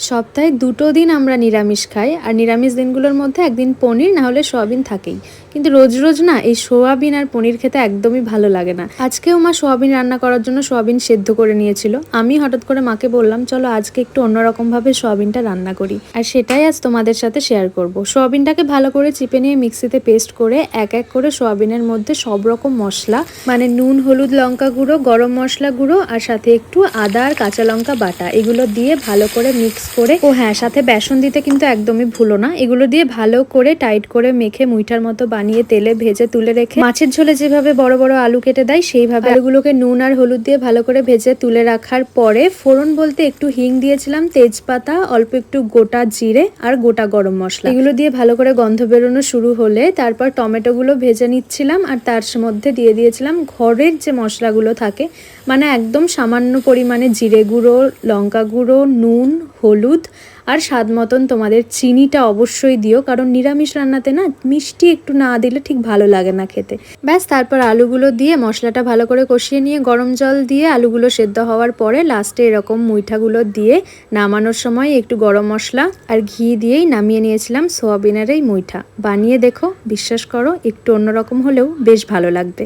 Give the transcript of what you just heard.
সপ্তাহে 2টো দিন আমরা নিরামিষ খাই, আর নিরামিষ দিনগুলোর মধ্যে একদিন পনির না হলে সোয়াবিন থাকেই। কিন্তু রোজ রোজ না এই সোয়াবিন আর পনির খেতে একদমই ভালো লাগে না। আজকেও মা সোয়াবিন রান্না করার জন্য সোয়াবিন সেদ্ধ করে নিয়েছিল। আমি হঠাৎ করে মাকে বললাম, চলো আজকে একটু অন্যরকম ভাবে সোয়াবিনটা রান্না করি, আর সেটাই আজ তোমাদের সাথে শেয়ার করব। সোয়াবিনটাকে ভালো করে চিপে নিয়ে মিক্সিতে পেস্ট করে এক এক করে সোয়াবিনের মধ্যে সব রকম মশলা, মানে নুন, হলুদ, লঙ্কা গুঁড়ো, গরম মশলা গুঁড়ো আর সাথে একটু আদা আর কাঁচা লঙ্কা বাটা, এগুলো দিয়ে ভালো করে মিক্স করে, ও হ্যাঁ, সাথে বেসন দিতে কিন্তু একদমই ভুলো না। এগুলো দিয়ে ভালো করে টাইট করে মেখে মুইঠার মতো বানিয়ে তেলে ভেজে তুলে রেখে, মাছের ঝোলে যেভাবে বড় বড় আলু কেটে দেয় সেইভাবে আলুগুলোকে নুন আর হলুদ দিয়ে ভালো করে ভেজে তুলে রাখার পরে ফোড়ন বলতে একটু হিং দিয়েছিলাম, তেজপাতা, অল্প একটু গোটা জিরে আর গোটা গরম মশলা, এগুলো দিয়ে ভালো করে গন্ধ বেরোনো শুরু হলে তারপর টমেটোগুলো ভেজে নিচ্ছিলাম, আর তার মধ্যে দিয়ে দিয়েছিলাম ঘরের যে মশলাগুলো থাকে, মানে একদম সামান্য পরিমাণে জিরে গুঁড়ো, লঙ্কা গুঁড়ো, নুন, হলুদ আর স্বাদ মতন তোমাদের চিনিটা অবশ্যই দিও, কারণ নিরামিষ রান্নাতে না মিষ্টি একটু না দিলে ঠিক ভালো লাগে না খেতে। ব্যাস, তারপর আলুগুলো দিয়ে মশলাটা ভালো করে কষিয়ে নিয়ে গরম জল দিয়ে আলুগুলো সেদ্ধ হওয়ার পরে লাস্টে এরকম মুইঠাগুলো দিয়ে নামানোর সময় একটু গরম মশলা আর ঘি দিয়েই নামিয়ে নিয়েছিলাম সোয়াবিনের এই মুইঠা। বানিয়ে দেখো, বিশ্বাস করো একটু অন্যরকম হলেও বেশ ভালো লাগবে।